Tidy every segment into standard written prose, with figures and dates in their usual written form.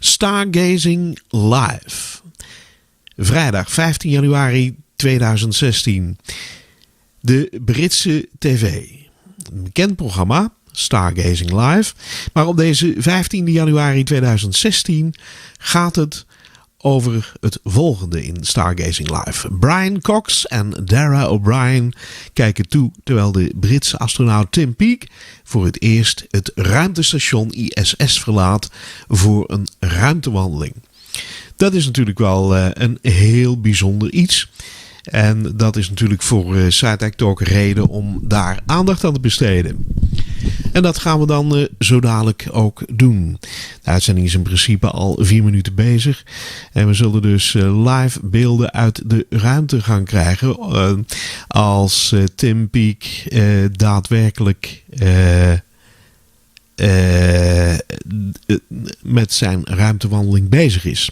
Stargazing Live. Vrijdag 15 januari 2016. De Britse tv. Een bekend programma, Stargazing Live. Maar op deze 15 januari 2016 gaat het over het volgende in Stargazing Live. Brian Cox en Dara O'Brien kijken toe terwijl de Britse astronaut Tim Peake voor het eerst het ruimtestation ISS verlaat voor een ruimtewandeling. Dat is natuurlijk wel een heel bijzonder iets. En dat is natuurlijk voor SciTech Talk reden om daar aandacht aan te besteden. En dat gaan we dan zo dadelijk ook doen. De uitzending is in principe al 4 minuten bezig. En we zullen dus live beelden uit de ruimte gaan krijgen. Als Tim Peake daadwerkelijk met zijn ruimtewandeling bezig is.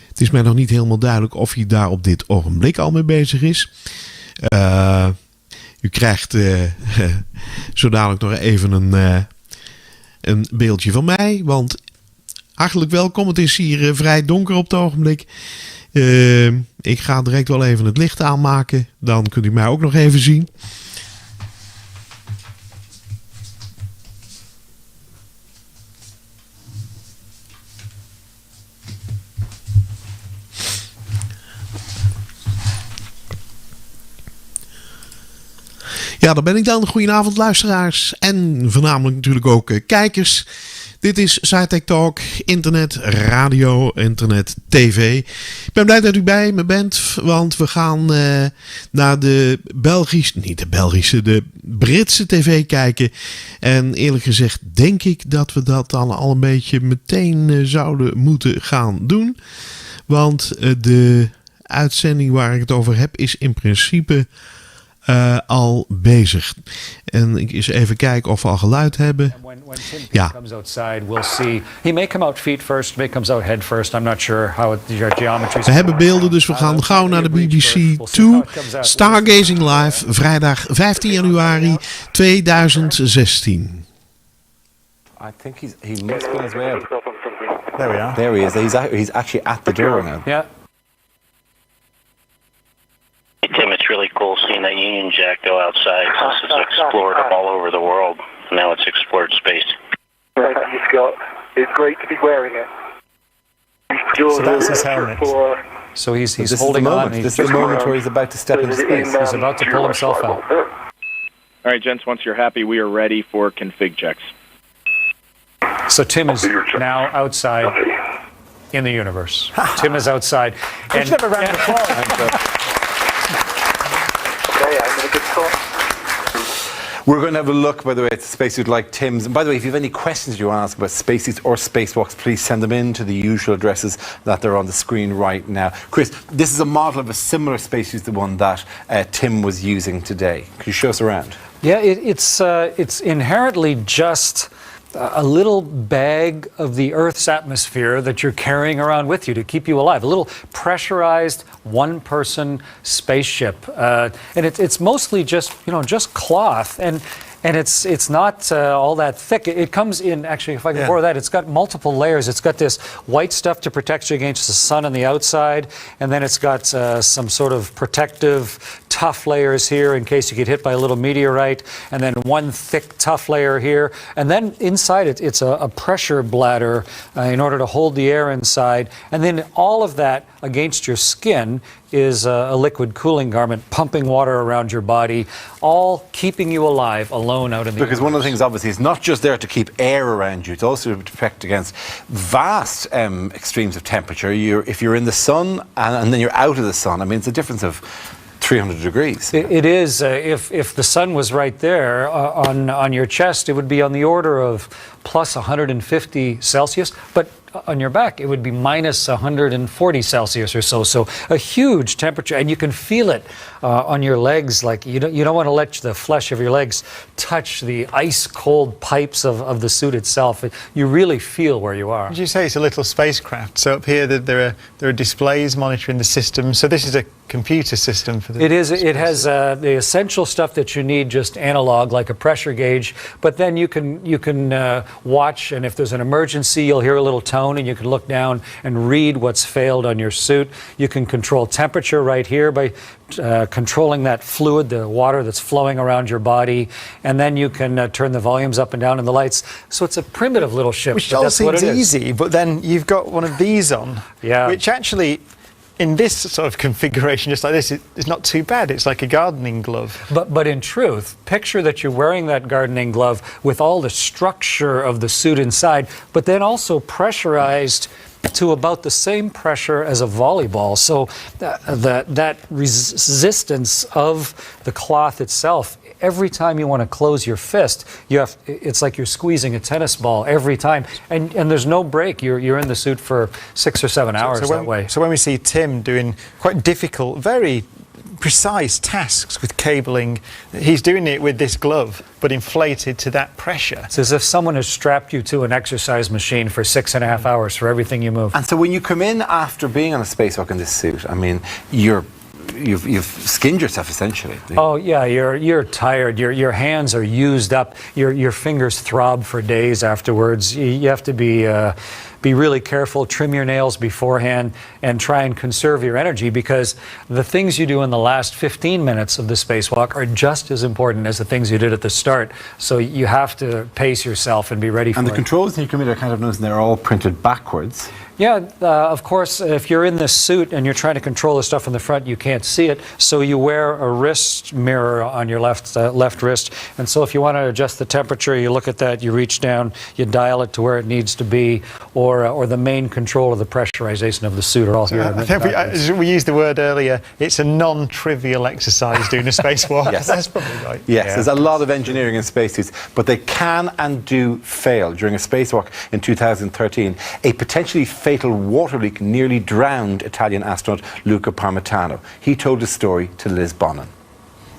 Het is mij nog niet helemaal duidelijk of hij daar op dit ogenblik al mee bezig is. U krijgt zo dadelijk nog even een beeldje van mij. Want hartelijk welkom. Het is hier vrij donker op het ogenblik. Ik ga direct wel even het licht aanmaken. Dan kunt u mij ook nog even zien. Ja, daar ben ik dan. Goedenavond luisteraars en voornamelijk natuurlijk ook kijkers. Dit is SciTech Talk, internet, radio, internet, tv. Ik ben blij dat u bij me bent, want we gaan naar de de Britse tv kijken. En eerlijk gezegd denk ik dat we dat dan al een beetje meteen zouden moeten gaan doen. Want de uitzending waar ik het over heb is in principe al bezig. En ik eens even kijken of we al geluid hebben. Ja. We hebben beelden, dus we gaan gauw naar de BBC toe. Stargazing Live, vrijdag 15 januari 2016. I think he must be on his way up. There we are. There he is. He's actually at the door now. Yeah. Tim, it's really cool seeing that Union Jack go outside. This is explored all over the world. Now it's explored space. Thank you, Scott. It's great to be wearing it. So that's his helmet. So he's holding on. This is the moment where he's about to step into space. He's about to pull himself out. All right, gents, once you're happy, we are ready for config checks. So Tim is now outside in the universe. Tim is outside. And never ran before. We're going to have a look, by the way, at the spacesuit like Tim's. And by the way, if you have any questions you want to ask about spacesuits or spacewalks, please send them in to the usual addresses that they're on the screen right now. Chris, this is a model of a similar spacesuit to the one that Tim was using today. Can you show us around? Yeah, it's inherently just a little bag of the Earth's atmosphere that you're carrying around with you to keep you alive. A little pressurized one-person spaceship, and it's mostly just cloth, and it's not all that thick. It comes in, actually, if I can borrow that, it's got multiple layers. It's got this white stuff to protect you against the sun on the outside, and then it's got some sort of protective tough layers here in case you get hit by a little meteorite, and then one thick tough layer here, and then inside it's a pressure bladder in order to hold the air inside, and then all of that against your skin is a liquid cooling garment pumping water around your body, all keeping you alive alone out in the Because one of the things, obviously, is not just there to keep air around you, it's also to protect against vast extremes of temperature. If you're in the sun and then you're out of the sun, I mean, it's a difference of 300 degrees. It is. If the sun was right there on your chest, it would be on the order of plus 150 Celsius, but on your back it would be minus 140 Celsius or so. So a huge temperature, and you can feel it on your legs. Like you don't want to let the flesh of your legs touch the ice cold pipes of the suit itself. You really feel where you are. Did you say it's a little spacecraft? So up here there are displays monitoring the system. So this is a computer system for the. It is. It has the essential stuff that you need, just analog, like a pressure gauge. But then you can watch, and if there's an emergency, you'll hear a little tone, and you can look down and read what's failed on your suit. You can control temperature right here by controlling that fluid, the water that's flowing around your body, and then you can turn the volumes up and down and the lights. So it's a primitive little ship. Which all seems easy, but then you've got one of these on, which actually, in this sort of configuration, just like this, it's not too bad. It's like a gardening glove. But in truth, picture that you're wearing that gardening glove with all the structure of the suit inside, but then also pressurized to about the same pressure as a volleyball. So that resistance of the cloth itself, every time you want to close your fist, it's like you're squeezing a tennis ball every time. And there's no break. You're in the suit for 6 or 7 hours that way. So when we see Tim doing quite difficult, very precise tasks with cabling, he's doing it with this glove, but inflated to that pressure. It's as if someone has strapped you to an exercise machine for 6.5 hours for everything you move. And so when you come in after being on a spacewalk in this suit, I mean, you've skinned yourself essentially. Oh yeah, you're tired. Your hands are used up. Your fingers throb for days afterwards. You have to be really careful, trim your nails beforehand, and try and conserve your energy, because the things you do in the last 15 minutes of the spacewalk are just as important as the things you did at the start. So you have to pace yourself and be ready for it. And the controls when you come in are kind of noticed, they're all printed backwards. Yeah, of course, if you're in this suit and you're trying to control the stuff in the front, you can't see it. So you wear a wrist mirror on your left wrist. And so if you want to adjust the temperature, you look at that, you reach down, you dial it to where it needs to be, or the main control of the pressurization of the suit are all here. I think we used the word earlier, it's a non-trivial exercise doing a spacewalk. Yes. That's probably right. Yes, there's a lot of engineering in spacesuits, but they can and do fail. During a spacewalk in 2013, a potentially fatal water leak nearly drowned Italian astronaut Luca Parmitano. He told his story to Liz Bonnen.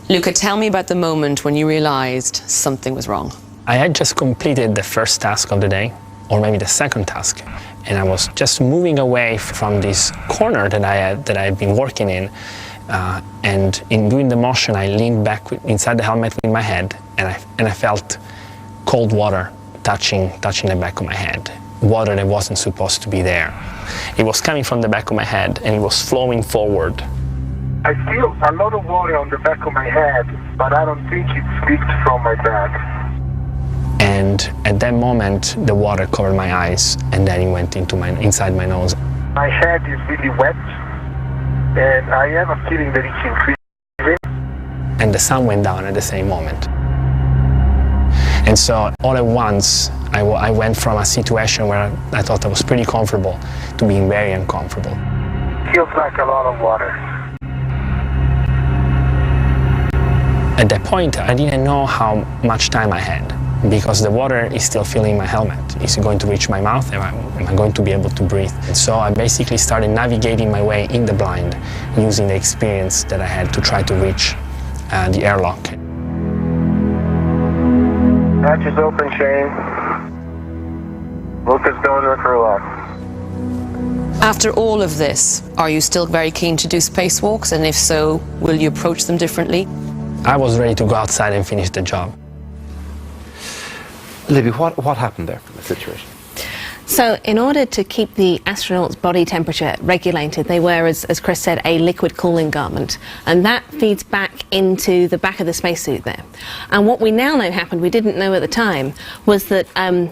Luca, tell me about the moment when you realized something was wrong. I had just completed the first task of the day, or maybe the second task, and I was just moving away from this corner that I had been working in, and in doing the motion I leaned back inside the helmet with my head, and I felt cold water touching the back of my head. Water that wasn't supposed to be there. It was coming from the back of my head and it was flowing forward. I feel a lot of water on the back of my head, but I don't think it leaked from my back. And at that moment, the water covered my eyes and then it went inside my nose. My head is really wet, and I have a feeling that it's increasing. And the sun went down at the same moment. And so all at once, I went from a situation where I thought I was pretty comfortable to being very uncomfortable. Feels like a lot of water. At that point, I didn't know how much time I had, because the water is still filling my helmet. Is it going to reach my mouth? Am I going to be able to breathe? And so I basically started navigating my way in the blind, using the experience that I had to try to reach the airlock. Hatch is open, Shane. Luca's going there for a walk. After all of this, are you still very keen to do spacewalks? And if so, will you approach them differently? I was ready to go outside and finish the job. Libby, what happened there from the situation? So in order to keep the astronaut's body temperature regulated, they wear, as Chris said, a liquid cooling garment. And that feeds back into the back of the spacesuit there. And what we now know happened, we didn't know at the time, was that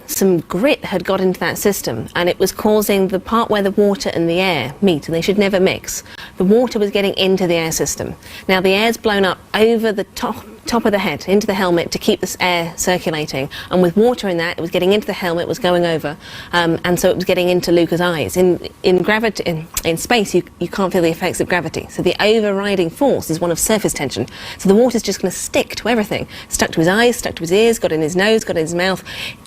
some grit had got into that system, and it was causing the part where the water and the air meet, and they should never mix. The water was getting into the air system. Now the air's blown up over the top of the head, into the helmet, to keep this air circulating. And with water in that, it was getting into the helmet, was going over, and so it was getting into Luca's eyes. In space, you can't feel the effects of gravity. So the overriding force is one of surface tension. So the water's just going to stick to everything. Stuck to his eyes, stuck to his ears, got in his nose, got in his mouth.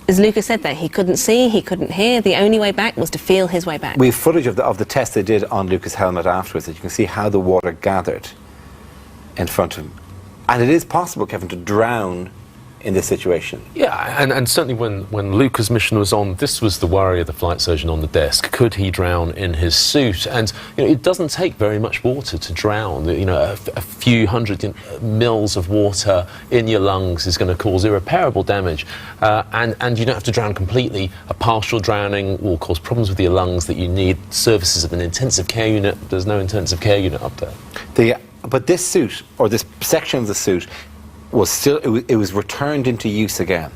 As Luca said there, he couldn't see, he couldn't hear. The only way back was to feel his way back. We have footage of the test they did on Luca's helmet afterwards, that you can see how the water gathered in front of him. And it is possible, Kevin, to drown in this situation. Yeah, and certainly when Luca's mission was on, this was the worry of the flight surgeon on the desk. Could he drown in his suit? And it doesn't take very much water to drown. A few hundred mils of water in your lungs is going to cause irreparable damage. And you don't have to drown completely. A partial drowning will cause problems with your lungs that you need services of an intensive care unit. There's no intensive care unit up there. But this suit, or this section of the suit, it was returned into use again.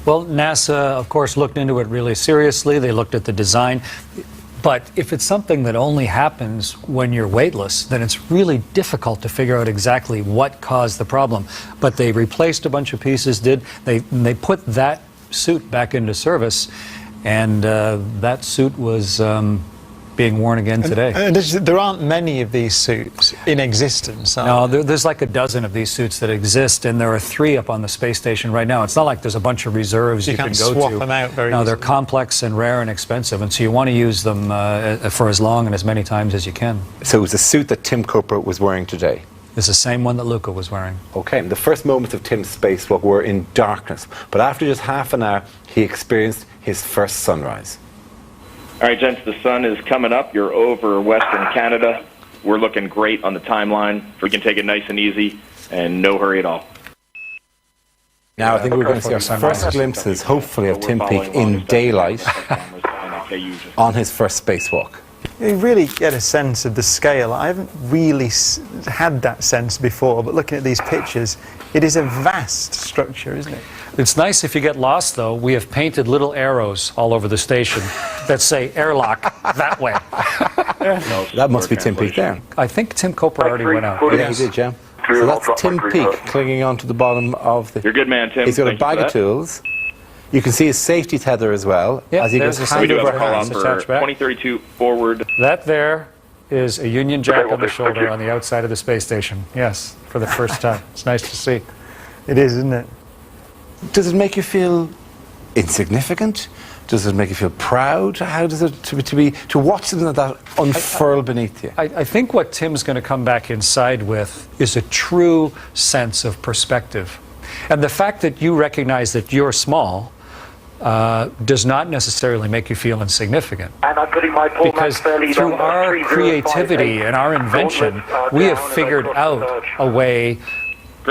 Well, NASA, of course, looked into it really seriously. They looked at the design. But if it's something that only happens when you're weightless, then it's really difficult to figure out exactly what caused the problem. But they replaced a bunch of pieces, they put that suit back into service, and that suit was being worn again today. And there aren't many of these suits in existence. No, there's like a dozen of these suits that exist, and there are 3 up on the space station right now. It's not like there's a bunch of reserves you can go to. You can't swap them out very easily. No, they're complex and rare and expensive, and so you want to use them for as long and as many times as you can. So it was a suit that Tim Cooper was wearing today? It's the same one that Luca was wearing. Okay, the first moments of Tim's spacewalk were in darkness, but after just half an hour, he experienced his first sunrise. All right, gents, the sun is coming up. You're over Western Canada. We're looking great on the timeline. We can take it nice and easy and no hurry at all. Now I think we're going to see our first glimpses, hopefully, of Tim Peake in daylight on his first spacewalk. You really get a sense of the scale. I haven't really had that sense before, but looking at these pictures, it is a vast structure, isn't it? It's nice if you get lost, though. We have painted little arrows all over the station that say airlock that way. That must be Tim Peake there. I think Tim Cooper already went out. Yeah, he did, Jim. So that's Tim Peake clinging onto the bottom of the... You're good, man, Tim. He's got a bag of tools. You can see his safety tether as well. Yep, as he goes we do have a call on for 2032 forward. That there is a Union Jack on the shoulder on the outside of the space station. Yes, for the first time. It's nice to see. It is, isn't it? Does it make you feel insignificant? Does it make you feel proud? How does it to watch something like that unfurl beneath you? I think what Tim's going to come back inside with is a true sense of perspective. And the fact that you recognize that you're small does not necessarily make you feel insignificant. Because through our creativity and our invention, we have figured out a way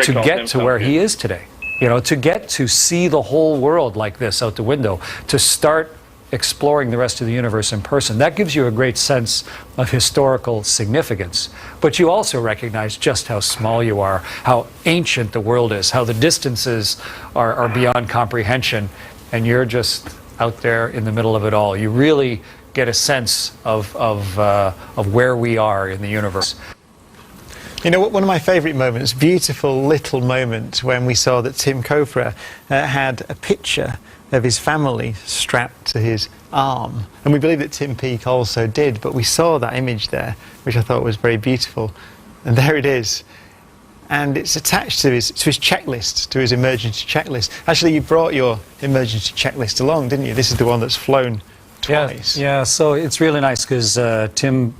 to get to where he is today. To get to see the whole world like this out the window, to start exploring the rest of the universe in person. That gives you a great sense of historical significance. But you also recognize just how small you are, how ancient the world is, how the distances are beyond comprehension, and you're just out there in the middle of it all. You really get a sense of where we are in the universe. One of my favourite moments, beautiful little moment, when we saw that Tim Cooper had a picture of his family strapped to his arm. And we believe that Tim Peake also did, but we saw that image there, which I thought was very beautiful. And there it is. And it's attached to his checklist, to his emergency checklist. Actually, you brought your emergency checklist along, didn't you? This is the one that's flown twice. Yeah, so it's really nice because Tim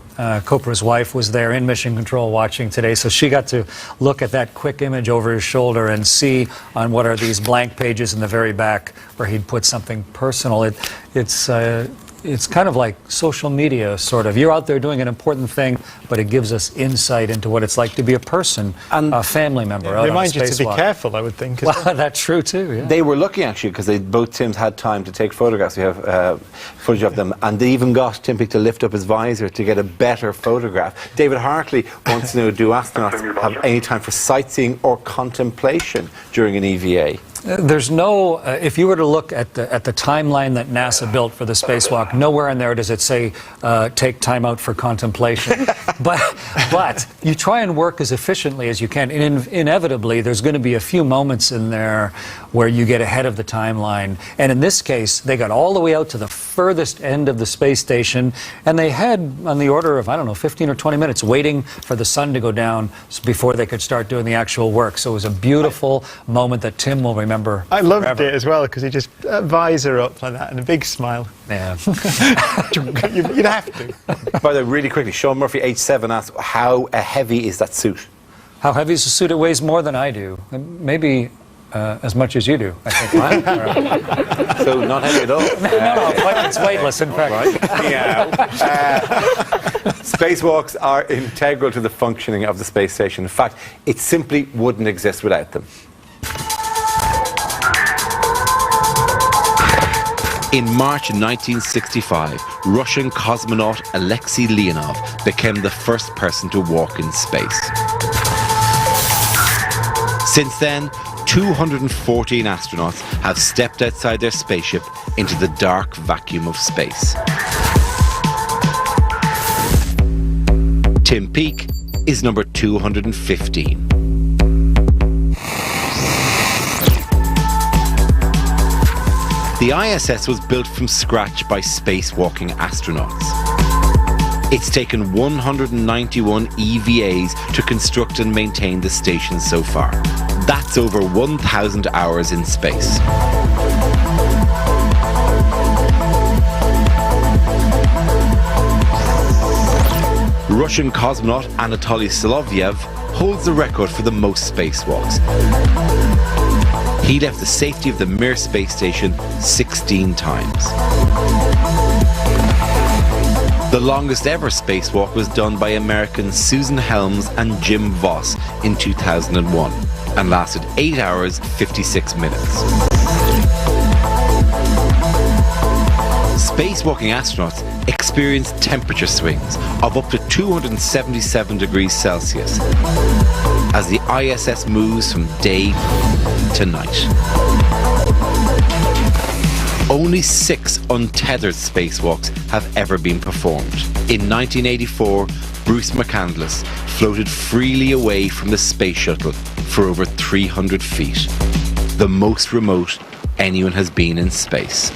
Cooper's wife was there in Mission Control watching today, so she got to look at that quick image over his shoulder and see on what are these blank pages in the very back where he'd put something personal. It's kind of like social media, sort of. You're out there doing an important thing, but it gives us insight into what it's like to be a person, a family member. It reminds you to be careful, I would think. Well, that's true too. Yeah. They were lucky actually because both Tims had time to take photographs. We have footage of them, and they even got Tim Peake to lift up his visor to get a better photograph. David Hartley wants to know: do astronauts have any time for sightseeing or contemplation during an EVA? There's no, if you were to look at the timeline that NASA built for the spacewalk, nowhere in there does it say take time out for contemplation. but you try and work as efficiently as you can. And inevitably, there's going to be a few moments in there where you get ahead of the timeline. And in this case, they got all the way out to the furthest end of the space station, and they had on the order of, 15 or 20 minutes waiting for the sun to go down before they could start doing the actual work. So it was a beautiful moment that Tim will remember. I loved it as well because he just visor up like that and a big smile. Yeah. You'd have to. By the way, really quickly, Sean Murphy, age 7, asked, how heavy is that suit? How heavy is the suit? It weighs more than I do. Maybe as much as you do, I think. So not heavy at all. No, it's weightless, in fact. Right. Yeah. Spacewalks are integral to the functioning of the space station. In fact, it simply wouldn't exist without them. In March 1965, Russian cosmonaut Alexei Leonov became the first person to walk in space. Since then, 214 astronauts have stepped outside their spaceship into the dark vacuum of space. Tim Peake is number 215. The ISS was built from scratch by spacewalking astronauts. It's taken 191 EVAs to construct and maintain the station so far. That's over 1,000 hours in space. Russian cosmonaut Anatoly Solovyev holds the record for the most spacewalks. He left the safety of the Mir space station 16 times. The longest ever spacewalk was done by Americans Susan Helms and Jim Voss in 2001 and lasted 8 hours 56 minutes. Spacewalking astronauts experience temperature swings of up to 277 degrees Celsius as the ISS moves from day to night. Only 6 untethered spacewalks have ever been performed. In 1984, Bruce McCandless floated freely away from the space shuttle for over 300 feet, the most remote anyone has been in space.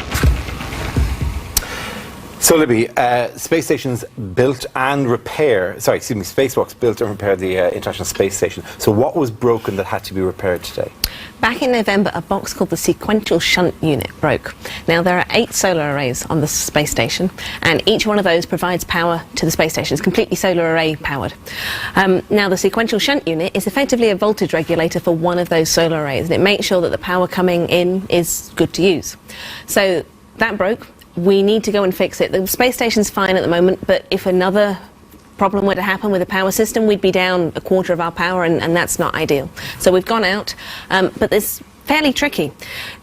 So, Libby, space stations built and spacewalks built and repaired the International Space Station. So what was broken that had to be repaired today? Back in November, a box called the sequential shunt unit broke. Now, there are 8 solar arrays on the space station, and each one of those provides power to the space station. It's completely solar array powered. Now, the sequential shunt unit is effectively a voltage regulator for one of those solar arrays, and it makes sure that the power coming in is good to use. So that broke. We need to go and fix it. The space station's fine at the moment, but if another problem were to happen with the power system, we'd be down a quarter of our power, and that's not ideal. So we've gone out, but it's fairly tricky.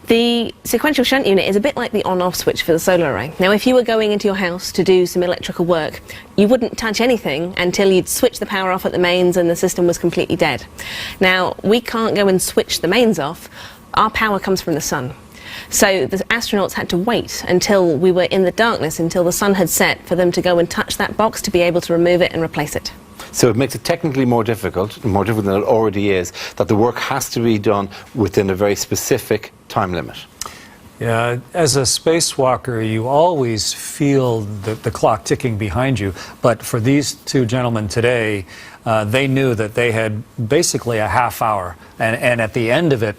The sequential shunt unit is a bit like the on-off switch for the solar array. Now, if you were going into your house to do some electrical work, you wouldn't touch anything until you'd switch the power off at the mains and the system was completely dead. Now, we can't go and switch the mains off. Our power comes from the sun. So the astronauts had to wait until we were in the darkness, until the sun had set, for them to go and touch that box to be able to remove it and replace it. So it makes it technically more difficult than it already is, that the work has to be done within a very specific time limit. Yeah, as a spacewalker, you always feel the clock ticking behind you. But for these two gentlemen today, they knew that they had basically a half hour. And at the end of it,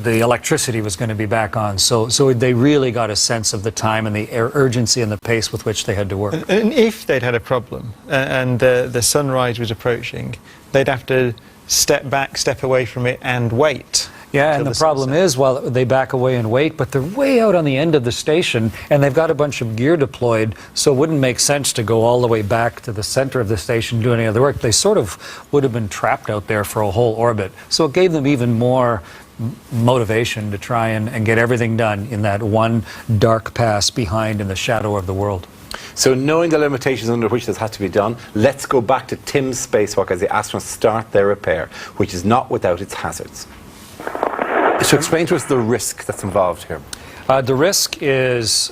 the electricity was going to be back on. So they really got a sense of the time and the urgency and the pace with which they had to work. And if they'd had a problem and the sunrise was approaching, they'd have to step back, step away from it and wait. Yeah, and the problem is, well, they back away and wait, but they're way out on the end of the station, and they've got a bunch of gear deployed, so it wouldn't make sense to go all the way back to the center of the station and do any other work. They sort of would have been trapped out there for a whole orbit. So it gave them even more motivation to try and get everything done in that one dark pass behind in the shadow of the world. So knowing the limitations under which this had to be done, let's go back to Tim's spacewalk as the astronauts start their repair, which is not without its hazards. So explain to us the risk that's involved here. The risk is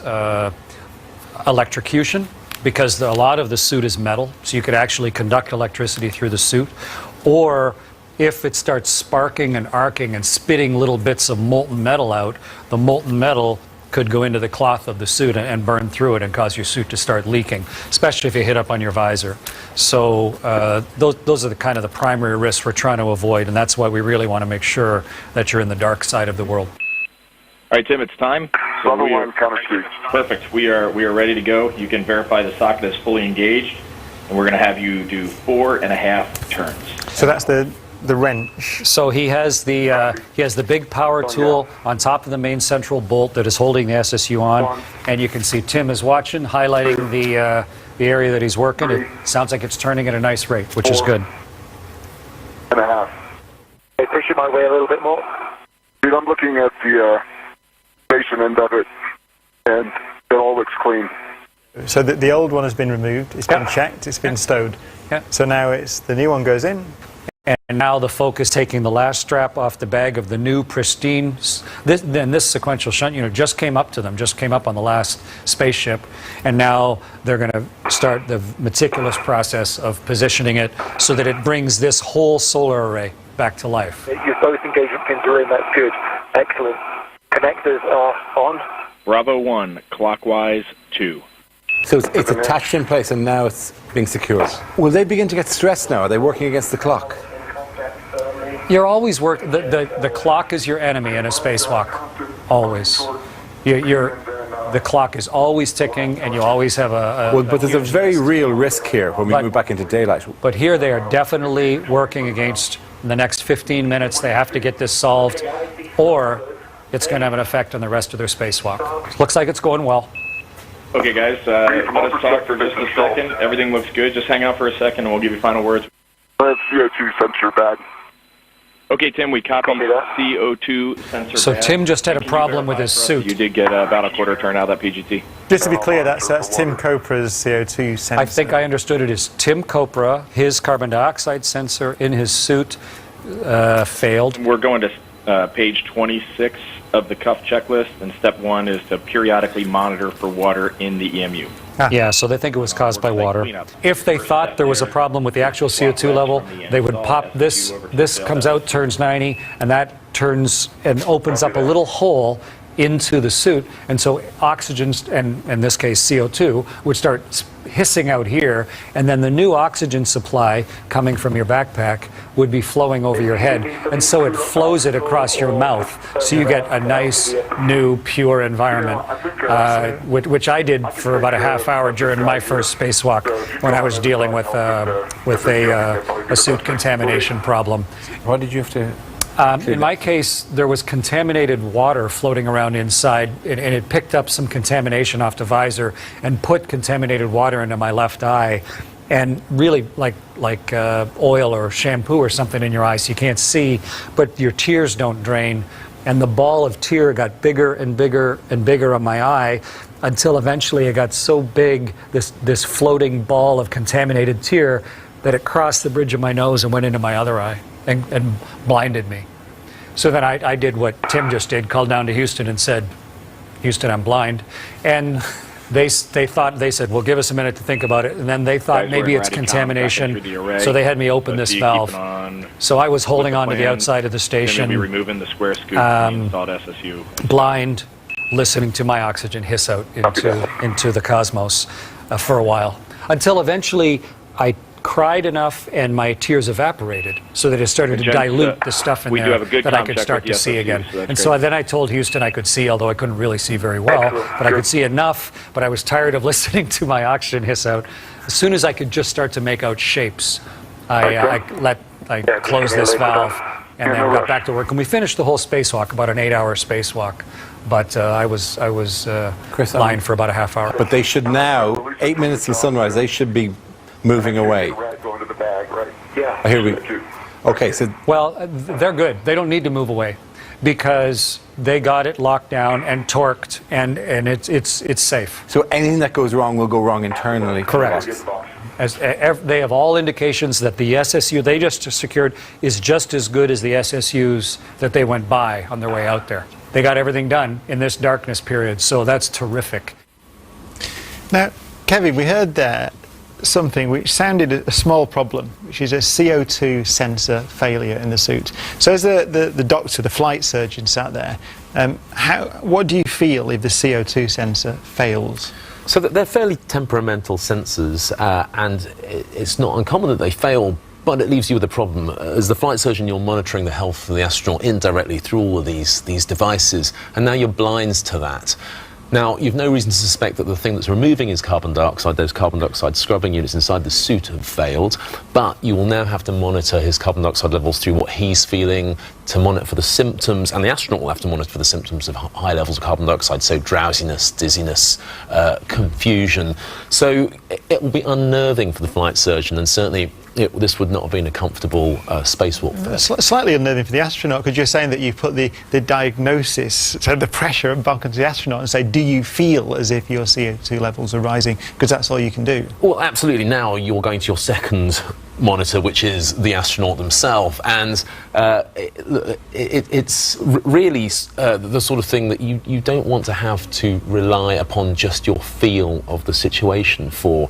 electrocution, because a lot of the suit is metal, so you could actually conduct electricity through the suit. Or if it starts sparking and arcing and spitting little bits of molten metal out, the molten metal could go into the cloth of the suit and burn through it and cause your suit to start leaking, especially if you hit up on your visor. So those are the kind of the primary risks we're trying to avoid, and that's why we really want to make sure that you're in the dark side of the world. All right, Tim, it's time. So perfect. We are ready to go. You can verify the socket is fully engaged, and we're going to have you do 4.5 turns. So that's the the wrench? So he has the big power tool on top of the main central bolt that is holding the SSU on, and you can see Tim is watching, highlighting the area that he's working. It sounds like it's turning at a nice rate, which is good. 4.5. Okay, pushing my way a little bit more. Dude, I'm looking at the station end of it, and it all looks clean. So the old one has been removed, it's been checked, it's been stowed. So now the new one goes in. And now the focus taking the last strap off the bag of the new pristine. This sequential shunt unit just came up to them, just came up on the last spaceship, and now they're going to start the meticulous process of positioning it so that it brings this whole solar array back to life. Your both engagement pins are in, that's good. Excellent. Connectors are on. Bravo 1, clockwise 2. So it's attached in place and now it's being secured. Will they begin to get stressed now? Are they working against the clock? You're always the clock is your enemy in a spacewalk. Always. The clock is always ticking, and you always have but there's a very real risk here when we move back into daylight. But here they are definitely working against the next 15 minutes. They have to get this solved, or it's going to have an effect on the rest of their spacewalk. Looks like it's going well. Okay, guys, let us talk for just a second. Everything looks good. Just hang out for a second, and we'll give you final words. That's CO2 sensor bad. Okay, Tim, we copy CO2 sensor. So bad. Tim just had a problem with his suit. You did get about a quarter turn out of that PGT. Just to be clear, that's Tim Copra's CO2 sensor. I think I understood it as Tim Copra, his carbon dioxide sensor in his suit failed. We're going to page 26 of the cuff checklist, and step 1 is to periodically monitor for water in the EMU. Yeah, so they think it was caused by water. If they thought there was a problem with the actual CO2 level, they would pop this. This comes out, turns 90, and that turns and opens up a little hole into the suit, and so oxygen, and in this case CO2, would start hissing out here, and then the new oxygen supply coming from your backpack would be flowing over your head, and so it flows it across your mouth, so you get a nice, new, pure environment, which I did for about a half hour during my first spacewalk when I was dealing with a suit contamination problem. Why did you have to? In my case, there was contaminated water floating around inside, and it picked up some contamination off the visor and put contaminated water into my left eye, and really like oil or shampoo or something in your eye, so you can't see, but your tears don't drain, and the ball of tear got bigger and bigger and bigger on my eye until eventually it got so big, this floating ball of contaminated tear, that it crossed the bridge of my nose and went into my other eye. And blinded me. So then I did what Tim just did, called down to Houston and said, Houston, I'm blind. And they said, well, give us a minute to think about it. And then they thought maybe it's contamination. So they had me open this valve. So I was holding on to the outside of the station. We'll be removing the square scoop from the installed SSU. Blind, listening to my oxygen hiss out into the cosmos for a while. Until eventually I cried enough and my tears evaporated so that it started to dilute the stuff in there that I could start to see again. And so then I told Houston I could see, although I couldn't really see very well, but I could see enough, but I was tired of listening to my oxygen hiss out. As soon as I could just start to make out shapes, I closed this valve and then got back to work. And we finished the whole spacewalk, about an 8-hour spacewalk. But I was lying for about a half hour. But they should now, 8 minutes to sunrise, they should be moving away. Here we go. Okay, so well, they're good. They don't need to move away because they got it locked down and torqued, and it's safe. So anything that goes wrong will go wrong internally. Correct. They have all indications that the SSU they just secured is just as good as the SSUs that they went by on their way out there. They got everything done in this darkness period, so that's terrific. Now, Kevin, we heard there something which sounded a small problem, which is a CO2 sensor failure in the suit. So as the doctor, the flight surgeon sat there, what do you feel if the CO2 sensor fails? So they're fairly temperamental sensors, and it's not uncommon that they fail, but it leaves you with a problem. As the flight surgeon, you're monitoring the health of the astronaut indirectly through all of these devices, and now you're blind to that. Now, you've no reason to suspect that the thing that's removing his carbon dioxide, those carbon dioxide scrubbing units inside the suit, have failed, but you will now have to monitor his carbon dioxide levels through what he's feeling, to monitor for the symptoms, and the astronaut will have to monitor for the symptoms of high levels of carbon dioxide, so drowsiness, dizziness, confusion. So it will be unnerving for the flight surgeon, and certainly this would not have been a comfortable spacewalk for him. Slightly unnerving for the astronaut, because you're saying that you put the diagnosis, so the pressure back onto the astronaut and say, do you feel as if your CO2 levels are rising? Because that's all you can do. Well, absolutely. Now you're going to your second monitor, which is the astronaut themselves, and it's really the sort of thing that you don't want to have to rely upon just your feel of the situation for,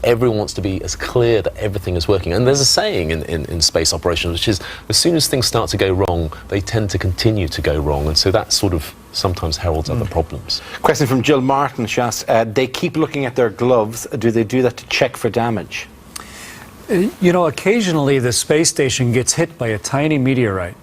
everyone wants to be as clear that everything is working. And there's a saying in space operations, which is, as soon as things start to go wrong, they tend to continue to go wrong. And so that sort of sometimes heralds other problems. Question from Jill Martin. She asks, they keep looking at their gloves. Do they do that to check for damage? Occasionally the space station gets hit by a tiny meteorite.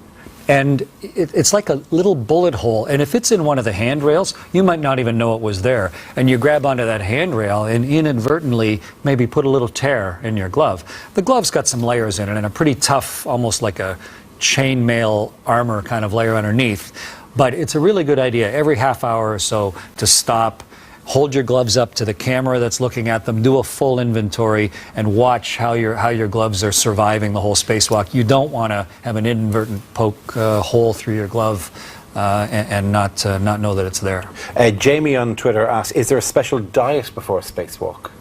And it's like a little bullet hole, and if it's in one of the handrails, you might not even know it was there. And you grab onto that handrail and inadvertently maybe put a little tear in your glove. The glove's got some layers in it, and a pretty tough, almost like a chainmail armor kind of layer underneath. But it's a really good idea every half hour or so to stop, hold your gloves up to the camera that's looking at them, do a full inventory, and watch how your gloves are surviving the whole spacewalk. You don't want to have an inadvertent poke hole through your glove and not know that it's there. Jamie on Twitter asks, is there a special diet before a spacewalk?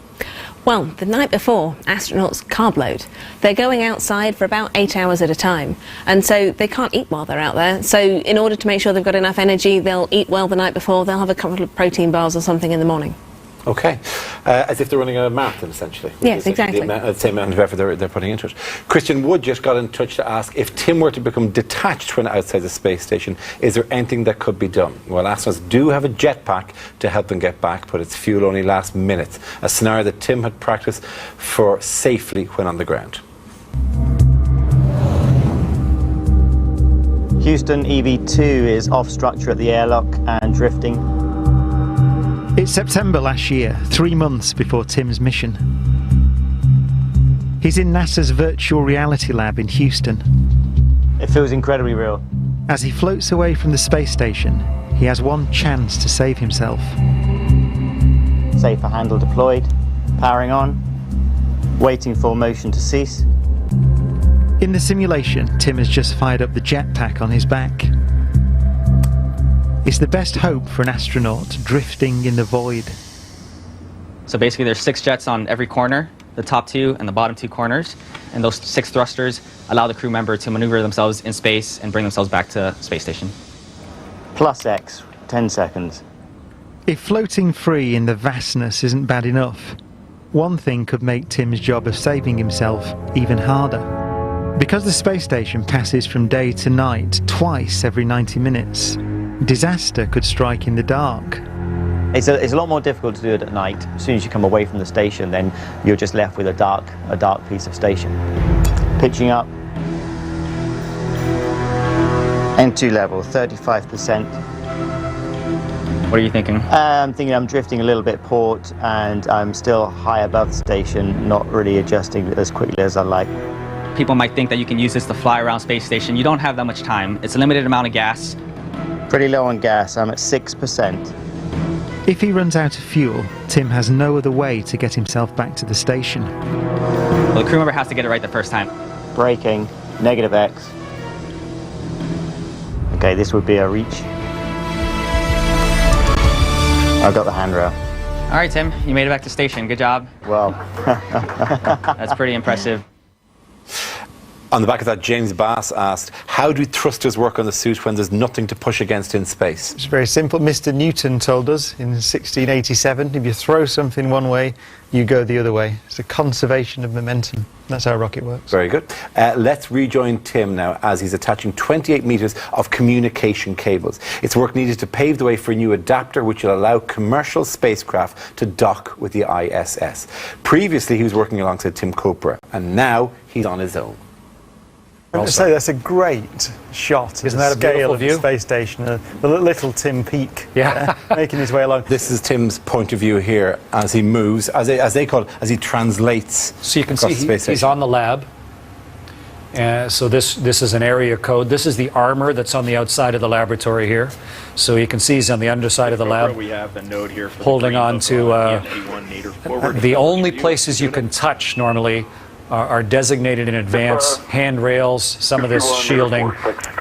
Well, the night before, astronauts carb load. They're going outside for about 8 hours at a time, and so they can't eat while they're out there. So in order to make sure they've got enough energy, they'll eat well the night before. They'll have a couple of protein bars or something in the morning. Okay. As if they're running a marathon, essentially. Yes, exactly. The same amount of effort they're putting into it. Christian Wood just got in touch to ask, if Tim were to become detached when outside the space station, is there anything that could be done? Well, astronauts do have a jetpack to help them get back, but its fuel only lasts minutes, a scenario that Tim had practiced for safely when on the ground. Houston, EV2 is off structure at the airlock and drifting. It's September last year, 3 months before Tim's mission. He's in NASA's virtual reality lab in Houston. It feels incredibly real. As he floats away from the space station, he has one chance to save himself. Safer handle deployed, powering on, waiting for motion to cease. In the simulation, Tim has just fired up the jetpack on his back. It's the best hope for an astronaut drifting in the void. So basically there's 6 jets on every corner, the top 2 and the bottom 2 corners, and those 6 thrusters allow the crew member to maneuver themselves in space and bring themselves back to space station. Plus X, 10 seconds. If floating free in the vastness isn't bad enough, one thing could make Tim's job of saving himself even harder. Because the space station passes from day to night twice every 90 minutes, disaster could strike in the dark. It's a lot more difficult to do it at night. As soon as you come away from the station, then you're just left with a dark piece of station. Pitching up. N2 level, 35%. What are you thinking? I'm thinking I'm drifting a little bit port, and I'm still high above the station, not really adjusting as quickly as I like. People might think that you can use this to fly around space station. You don't have that much time. It's a limited amount of gas. Pretty low on gas, I'm at 6%. If he runs out of fuel, Tim has no other way to get himself back to the station. Well, the crew member has to get it right the first time. Braking, negative X. Okay, this would be a reach. I've got the handrail. All right, Tim, you made it back to station. Good job. Well, that's pretty impressive. On the back of that, James Bass asked, how do thrusters work on the suit when there's nothing to push against in space? It's very simple. Mr. Newton told us in 1687, if you throw something one way, you go the other way. It's a conservation of momentum. That's how a rocket works. Very good. Let's rejoin Tim now as he's attaching 28 metres of communication cables. It's work needed to pave the way for a new adapter which will allow commercial spacecraft to dock with the ISS. Previously, he was working alongside Tim Kopra, and now he's on his own. So that's a great shot. Isn't that a beautiful view? Of the space station? The little Tim Peake, making his way along. This is Tim's point of view here as he moves, as they call it, as he translates. So you can see he's on the lab. So this is an area code. This is the armor that's on the outside of the laboratory here. So you can see he's on the underside of the lab, we have the node here for holding on to the only places you can touch normally are designated in advance, handrails, some of this shielding.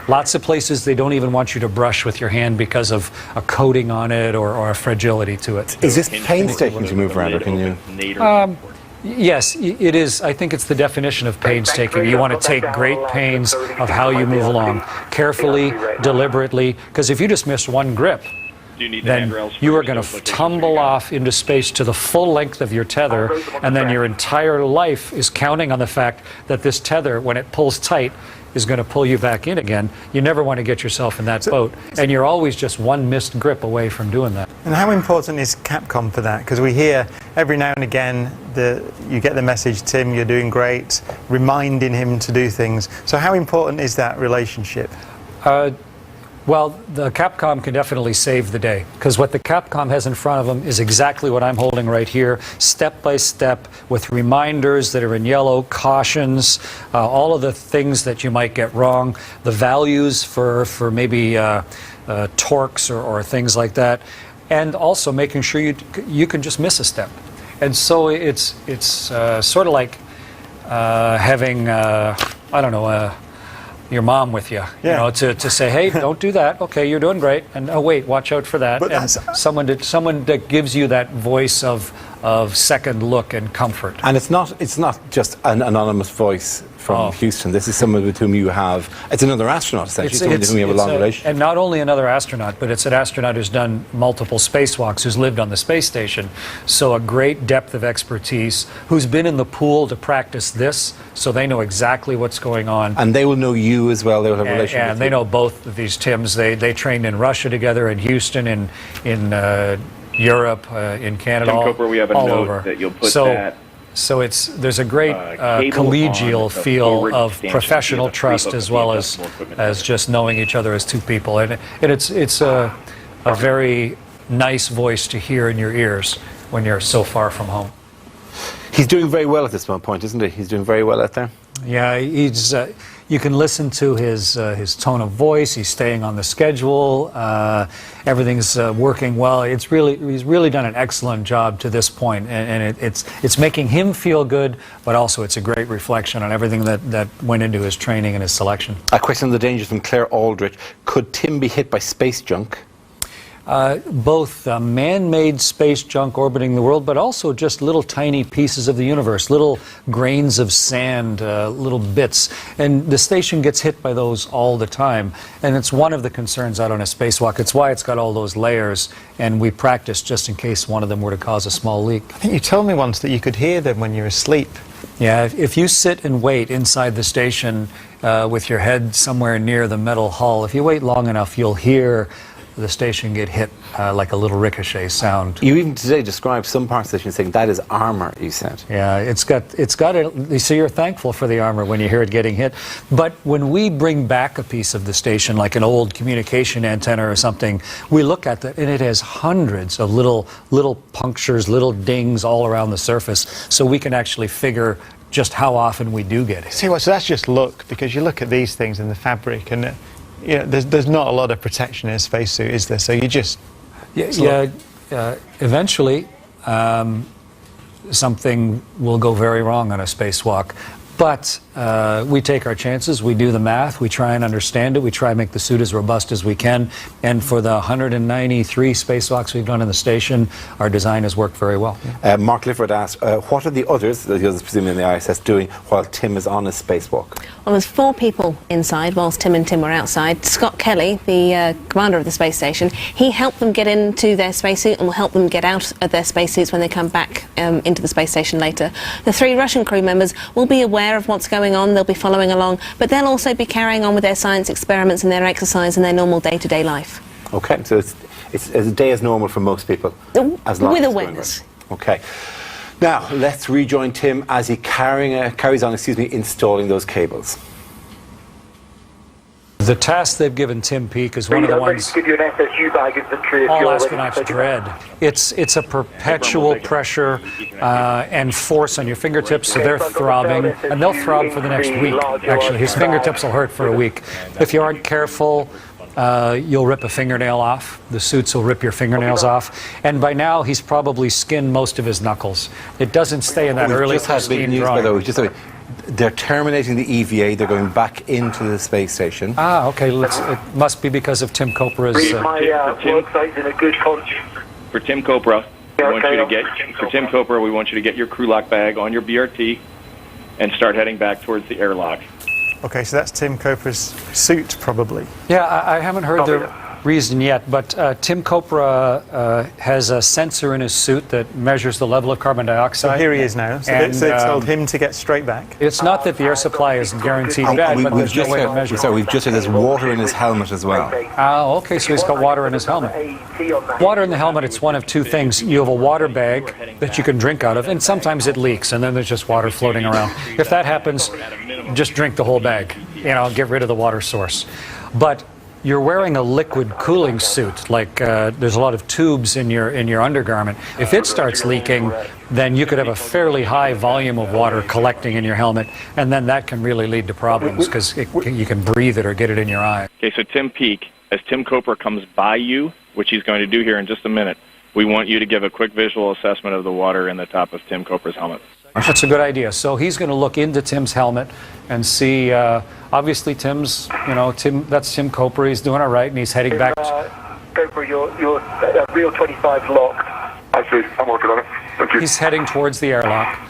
Lots of places they don't even want you to brush with your hand because of a coating on it or a fragility to it. Is this painstaking to move around, or can you? Yes, it is. I think it's the definition of painstaking. You want to take great pains of how you move along, carefully, deliberately, because if you just miss one grip, then you are going to tumble off into space to the full length of your tether, and then your entire life is counting on the fact that this tether, when it pulls tight, is going to pull you back in again. You never want to get yourself in that boat, and you're always just one missed grip away from doing that. And how important is Capcom for that? Because we hear every now and again you get the message, Tim, you're doing great, reminding him to do things. So how important is that relationship? Well, the Capcom can definitely save the day, because what the Capcom has in front of them is exactly what I'm holding right here, step by step, with reminders that are in yellow, cautions, all of the things that you might get wrong, the values for maybe torques or things like that, and also making sure you can just miss a step. And so it's sort of like having, I don't know, your mom with you, you know, to say, hey, don't do that. Okay, you're doing great, and oh wait, watch out for that. But and someone that gives you that voice of second look and comfort. And it's not just an anonymous voice from Houston. This is someone with whom you have. It's another astronaut, essentially. Someone with whom you have a long relationship. And not only another astronaut, but it's an astronaut who's done multiple spacewalks, who's lived on the space station. So a great depth of expertise, who's been in the pool to practice this, so they know exactly what's going on. And they will know you as well. They will have a relationship. And they know both of these Tims. They trained in Russia together, in Houston, in Europe, in Canada, Tim Cooper, we have a all note over. That you'll put that. So there's a great collegial feel of professional trust, as well as just knowing each other as two people, and it's a very nice voice to hear in your ears when you're so far from home. He's doing very well at this point, isn't he? He's doing very well out there. Yeah, he's. You can listen to his tone of voice. He's staying on the schedule. Everything's working well. He's really done an excellent job to this point, and it's making him feel good. But also, it's a great reflection on everything that went into his training and his selection. A question on the dangers from Claire Aldrich: could Tim be hit by space junk? Both man-made space junk orbiting the world, but also just little tiny pieces of the universe, little grains of sand, little bits. And the station gets hit by those all the time. And it's one of the concerns out on a spacewalk. It's why it's got all those layers, and we practice just in case one of them were to cause a small leak. I think you told me once that you could hear them when you're asleep. Yeah, if you sit and wait inside the station with your head somewhere near the metal hull, if you wait long enough, you'll hear the station get hit like a little ricochet sound. You even today described some parts of the station saying that is armor, you said. Yeah, it's got so you're thankful for the armor when you hear it getting hit. But when we bring back a piece of the station, like an old communication antenna or something, we look at that, and it has hundreds of little punctures, little dings all around the surface, so we can actually figure just how often we do get hit. See what? So that's just luck, because you look at these things in the fabric, and there's not a lot of protection in a spacesuit, is there? So you just eventually something will go very wrong on a spacewalk. But we take our chances, we do the math, we try and understand it, we try and make the suit as robust as we can. And for the 193 spacewalks we've done in the station, our design has worked very well. Mark Lifford asked, what are the others presumably in the ISS, doing while Tim is on his spacewalk? Well, there's 4 people inside whilst Tim and Tim were outside. Scott Kelly, the commander of the space station, he helped them get into their spacesuit and will help them get out of their spacesuits when they come back into the space station later. The 3 Russian crew members will be aware of what's going on, they'll be following along, but they'll also be carrying on with their science experiments and their exercise and their normal day-to-day life. Okay, so it's a day as normal for most people, as long with as awareness. Okay. Now, let's rejoin Tim as he carries on installing those cables. The task they've given Tim Peake is one of the ones give you an SSU bag infantry if all you're astronauts dread. It's a perpetual pressure and force on your fingertips, so they're throbbing, and they'll throb for the next week, actually. His fingertips will hurt for a week. If you aren't careful, you'll rip a fingernail off. The suits will rip your fingernails off. And by now, he's probably skinned most of his knuckles. It doesn't stay in that early pristine drawing. They're terminating the EVA. They're going back into the space station. Ah, okay. It must be because of Tim Copra's... my website's in a good condition. For Tim Copra, we want you to get your crew lock bag on your BRT and start heading back towards the airlock. Okay, so that's Tim Copra's suit, probably. Yeah, I haven't heard the reason yet, but Tim Copra has a sensor in his suit that measures the level of carbon dioxide. So here he is now. So they've told him to get straight back. It's not that the air supply is guaranteed bad, but there's no way to measure it. So we've just said there's water in his helmet as well. Oh, okay, so he's got water in his helmet. Water in the helmet, it's one of two things. You have a water bag that you can drink out of, and sometimes it leaks, and then there's just water floating around. If that happens, just drink the whole bag. Get rid of the water source. But you're wearing a liquid cooling suit, like there's a lot of tubes in your undergarment. If it starts leaking, then you could have a fairly high volume of water collecting in your helmet, and then that can really lead to problems because you can breathe it or get it in your eye. Okay, so Tim Peake, as Tim Copra comes by you, which he's going to do here in just a minute, we want you to give a quick visual assessment of the water in the top of Tim Copra's helmet. That's a good idea. So he's going to look into Tim's helmet and see, obviously that's Tim Copra. He's doing all right, and he's heading back. Copra, your real 25 locked. I see. I'm working on it. Thank you. He's heading towards the airlock.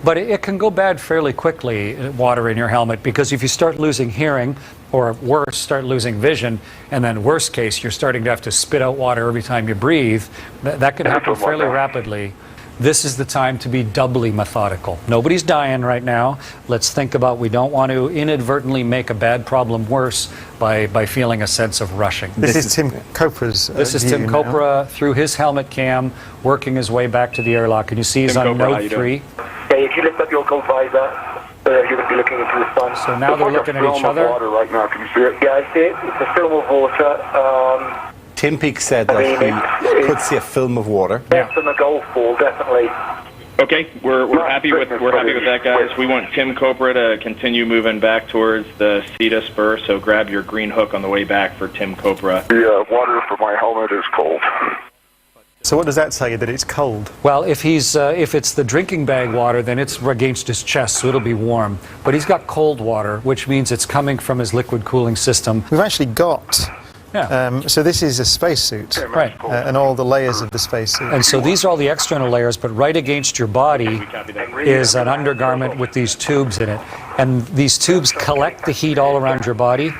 But it can go bad fairly quickly, water in your helmet, because if you start losing hearing, or worse, start losing vision, and then worst case, you're starting to have to spit out water every time you breathe, that can happen fairly rapidly. This is the time to be doubly methodical. Nobody's dying right now. Let's think about, we don't want to inadvertently make a bad problem worse by feeling a sense of rushing. This is Tim Copra's This is Tim Copra through his helmet cam, working his way back to the airlock. And you see he's on node 3. Okay, if you lift up your gold visor, you're going to be looking into the sun. So now they're looking at each other. Water right now. Can you see it? Yeah, I see it. It's a film of water. Tim Peake said that he could see a film of water. Yes, from the golf ball, definitely. Okay, we're happy with that, guys. We want Tim Copra to continue moving back towards the CETA spur. So grab your green hook on the way back for Tim Copra. The water for my helmet is cold. So what does that tell you, that it's cold? Well, if it's the drinking bag water, then it's against his chest, so it'll be warm. But he's got cold water, which means it's coming from his liquid cooling system. We've actually got... so this is a spacesuit, right? And all the layers of the spacesuit. And so these are all the external layers, but right against your body is an undergarment with these tubes in it. And these tubes collect the heat all around your body.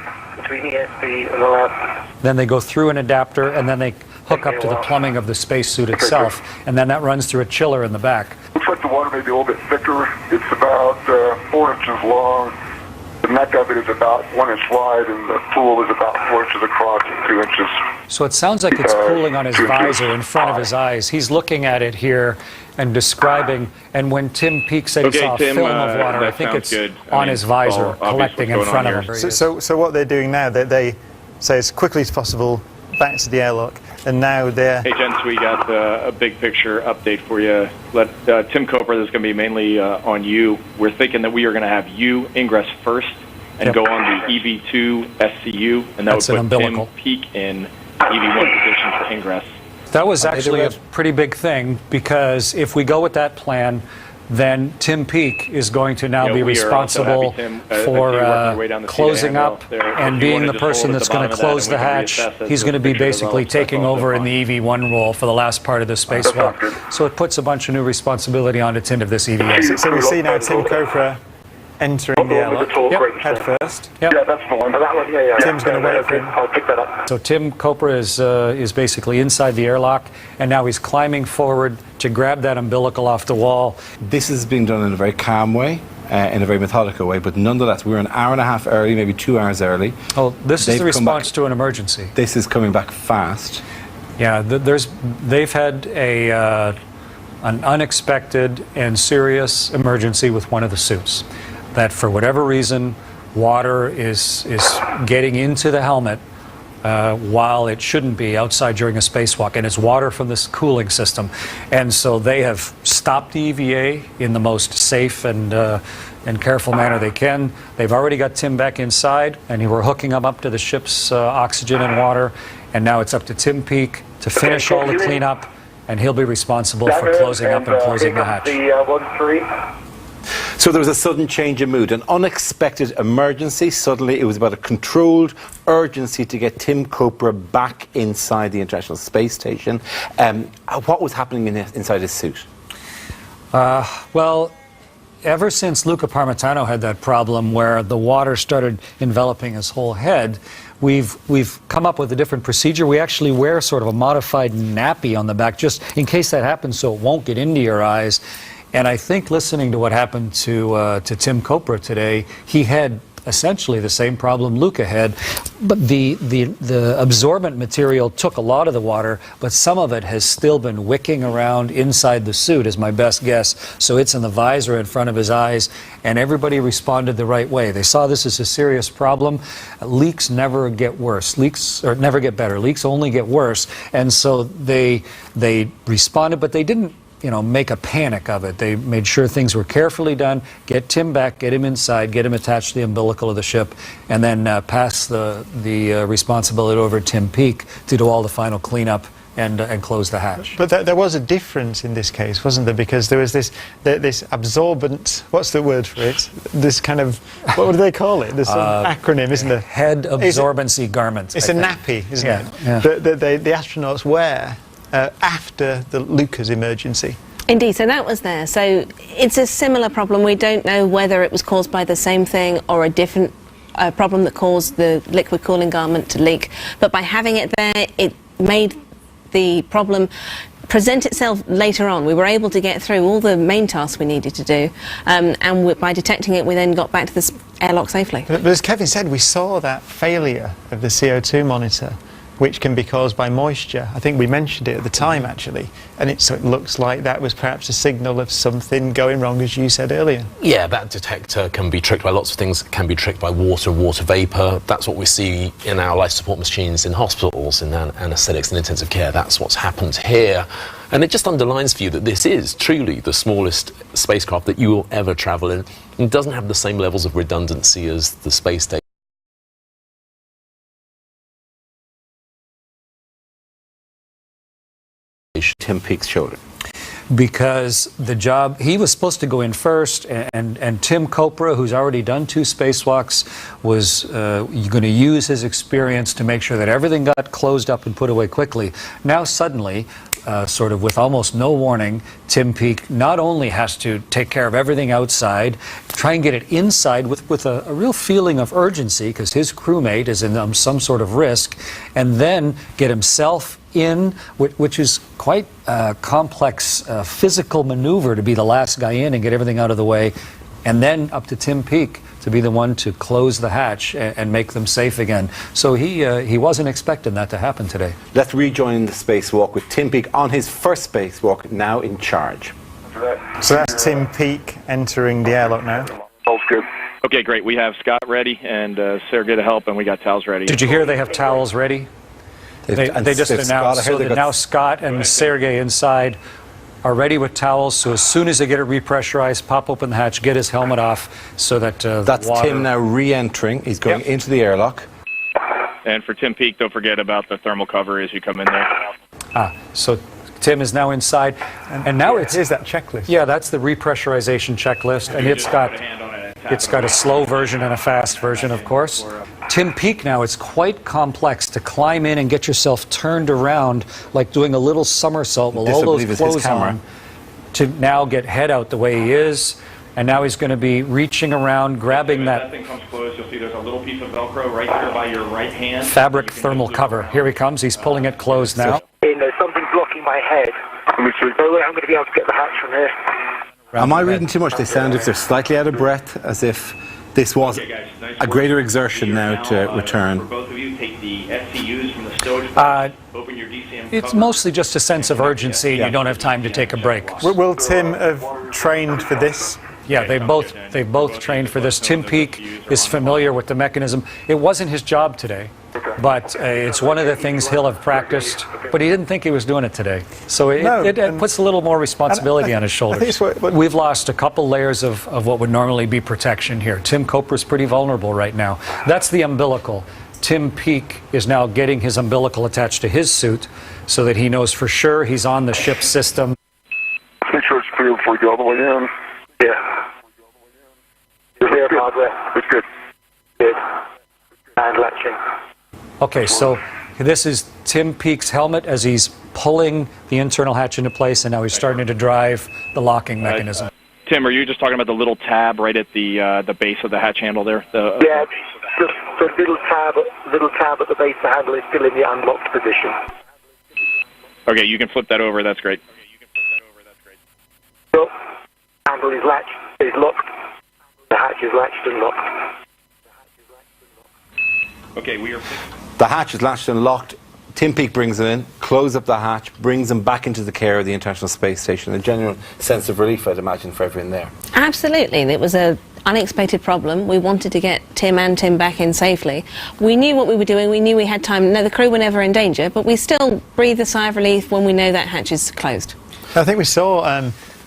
Then they go through an adapter, and then they hook up to the plumbing of the spacesuit itself. And then that runs through a chiller in the back. Looks like the water may be a little bit thicker. It's about 4 inches long. The neck of it is about 1 inch wide, and the pool is about 4 inches across and 2 inches. So it sounds like it's cooling on his visor in front of his eyes. He's looking at it here and describing, and when Tim Peake said he saw a film of water, I think it's on his visor, collecting in front of him. So what they're doing now, they say as quickly as possible back to the airlock, and now they're... Hey, gents, we got a big picture update for you. Tim Copra, this is going to be mainly on you. We're thinking that we are going to have you ingress first and go on the EV2 SCU, and that would put Tim Peake in EV1 position for ingress. That was actually a pretty big thing, because if we go with that plan, then Tim Peake is going to now be responsible for closing up and being the person that's going to close the hatch. He's going to be basically taking over in the EV1 role for the last part of the spacewalk. So it puts a bunch of new responsibility onto Tim of this EVA. So we see now Tim Copra entering the airlock. Head first. Yep. Yeah, that's the one. Tim's going to wait for him. I'll pick that up. So Tim Copra is basically inside the airlock, and now he's climbing forward to grab that umbilical off the wall. This is being done in a very calm way, in a very methodical way, but nonetheless, we're an hour and a half early, maybe 2 hours early. Oh, this is the response to an emergency. This is coming back fast. Yeah, they've had an unexpected and serious emergency with one of the suits. That for whatever reason, water is getting into the helmet while it shouldn't be outside during a spacewalk, and it's water from this cooling system. And so they have stopped the EVA in the most safe and careful manner they can. They've already got Tim back inside, and we're hooking him up to the ship's oxygen and water, and now it's up to Tim Peake to finish all the cleanup, and he'll be responsible for closing up and closing the hatch. So there was a sudden change in mood, an unexpected emergency. Suddenly it was about a controlled urgency to get Tim Copra back inside the International Space Station. What was happening inside his suit? Well, ever since Luca Parmitano had that problem where the water started enveloping his whole head, we've come up with a different procedure. We actually wear sort of a modified nappy on the back just in case that happens, so it won't get into your eyes. And I think listening to what happened to Tim Copra today, he had essentially the same problem Luca had, but the absorbent material took a lot of the water, but some of it has still been wicking around inside the suit, is my best guess. So it's in the visor in front of his eyes, and everybody responded the right way. They saw this as a serious problem. Leaks never get worse. Leaks or never get better. Leaks only get worse. And so they responded, but they didn't make a panic of it. They made sure things were carefully done, get Tim back, get him inside, get him attached to the umbilical of the ship, and then pass the responsibility over to Tim Peake to do all the final cleanup and close the hatch. But there was a difference in this case, wasn't there? Because there was this absorbent, what's the word for it? This kind of, what do they call it? There's some acronym, isn't there? Head absorbency garment. It's a nappy, isn't it? Yeah. The astronauts wear after the Luca's emergency. Indeed, so that was there. So it's a similar problem. We don't know whether it was caused by the same thing or a different problem that caused the liquid cooling garment to leak. But by having it there, it made the problem present itself later on. We were able to get through all the main tasks we needed to do, and by detecting it, we then got back to the airlock safely. But as Kevin said, we saw that failure of the CO2 monitor, which can be caused by moisture. I think we mentioned it at the time, actually, and so it looks like that was perhaps a signal of something going wrong, as you said earlier. Yeah, that detector can be tricked by lots of things. It can be tricked by water vapour. That's what we see in our life support machines in hospitals, in anaesthetics and intensive care. That's what's happened here. And it just underlines for you that this is truly the smallest spacecraft that you will ever travel in. It doesn't have the same levels of redundancy as the space station. Tim Peake's shoulder. Because the job, he was supposed to go in first, and Tim Copra, who's already done 2 spacewalks, was going to use his experience to make sure that everything got closed up and put away quickly. Now suddenly, sort of with almost no warning, Tim Peake not only has to take care of everything outside, try and get it inside with a real feeling of urgency, because his crewmate is in some sort of risk, and then get himself in, which is quite a complex physical maneuver to be the last guy in and get everything out of the way, and then up to Tim Peake to be the one to close the hatch and make them safe again. So he wasn't expecting that to happen today. Let's rejoin the spacewalk with Tim Peake on his first spacewalk, now in charge. So that's Tim Peake entering the airlock now. All's good. Okay, great. We have Scott ready and Sergey to help, and we got towels ready. Did you hear they have towels ready? They just announced so that now Scott and Sergey inside are ready with towels, so as soon as they get it repressurized, pop open the hatch, get his helmet off, so that that's the water... Tim now re-entering. He's going into the airlock. And for Tim Peake, don't forget about the thermal cover as you come in there. So Tim is now inside, and now here's that checklist. Yeah, that's the repressurization checklist, and it's got a slow version and a fast version, of course. Tim Peake now, it's quite complex to climb in and get yourself turned around like doing a little somersault with all those clothes on, to now get head out the way he is. And now he's going to be reaching around, grabbing that thing comes close, you'll see there's a little piece of Velcro right there by your right hand. Fabric thermal cover. Here he comes. He's pulling it closed now. There's something blocking my head. I'm going to be able to get the hatch from here. Am I reading too much? They sound as if they're slightly out of breath, as if this was a greater exertion now to return. For both of you, take the SCUs from the stowage. Open your DCM cover. It's mostly just a sense of urgency. You don't have time to take a break. Will Tim have trained for this Yeah, they both trained for this. Tim Peake is familiar with the mechanism. It wasn't his job today, but it's one of the things he'll have practiced, but he didn't think he was doing it today. So it puts a little more responsibility on his shoulders. We've lost a couple layers of what would normally be protection here. Tim Copra's pretty vulnerable right now. That's the umbilical. Tim Peake is now getting his umbilical attached to his suit so that he knows for sure he's on the ship's system. Make sure it's clear before you go all the way in. Yeah. Clear hardware. It's good. Good. And latching. Okay, so this is Tim Peake's helmet as he's pulling the internal hatch into place, and now he's starting to drive the locking mechanism. Tim, are you just talking about the little tab right at the base of the hatch handle there? Yeah, the little tab at the base of the handle is still in the unlocked position. Okay, you can flip that over. That's great. So, handle is latched, is locked. The hatch is latched and locked. Okay, we are... The hatch is latched and locked. Tim Peake brings them in, closes up the hatch, brings them back into the care of the International Space Station. A genuine sense of relief, I'd imagine, for everyone there. Absolutely. It was an unexpected problem. We wanted to get Tim back in safely. We knew what we were doing. We knew we had time. No, the crew were never in danger, but we still breathe a sigh of relief when we know that hatch is closed. I think we saw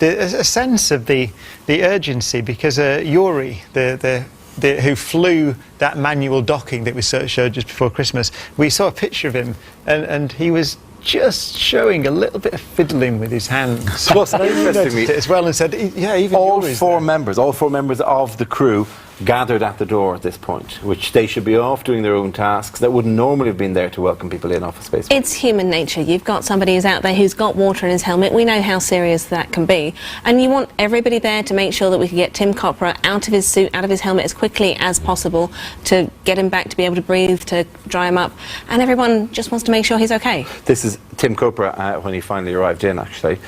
a sense of the urgency because Yuri, who flew that manual docking that we showed just before Christmas, we saw a picture of him, and he was just showing a little bit of fiddling with his hands. Plus, interestingly, as well, and said, "Yeah, even all four members of the crew gathered at the door at this point, which they should be off doing their own tasks that wouldn't normally have been there to welcome people in off a space. It's human nature. You've got somebody who's out there who's got water in his helmet. We know how serious that can be. And you want everybody there to make sure that we can get Tim Copra out of his suit, out of his helmet as quickly as possible to get him back to be able to breathe, to dry him up. And everyone just wants to make sure he's okay. This is Tim Copra when he finally arrived in, actually.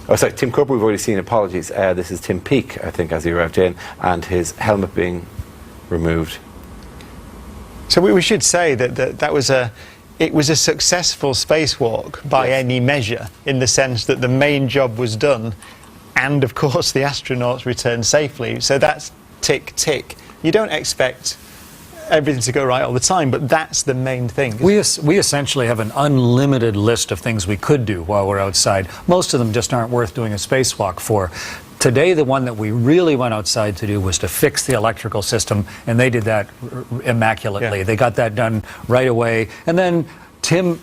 Oh, sorry, Tim Copra, we've already seen, apologies. This is Tim Peake, I think, as he arrived in, and his helmet being removed. So we should say that it was a successful spacewalk by any measure, in the sense that the main job was done, and of course the astronauts returned safely. So that's tick, tick. You don't expect everything to go right all the time, but that's the main thing. We essentially have an unlimited list of things we could do while we're outside. Most of them just aren't worth doing a spacewalk for. Today, the one that we really went outside to do was to fix the electrical system, and they did that immaculately. Yeah. They got that done right away. And then Tim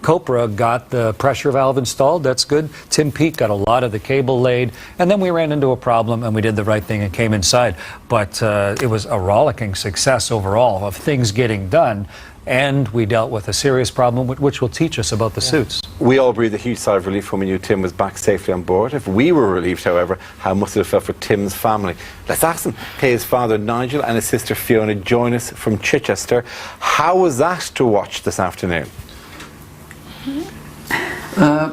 Copra got the pressure valve installed. That's good. Tim Peake got a lot of the cable laid. And then we ran into a problem, and we did the right thing and came inside. But it was a rollicking success overall of things getting done. And we dealt with a serious problem, which will teach us about the suits. We all breathed a huge sigh of relief when we knew Tim was back safely on board. If we were relieved, however, how must it have felt for Tim's family? Let's ask them. His father Nigel and his sister Fiona join us from Chichester. How was that to watch this afternoon?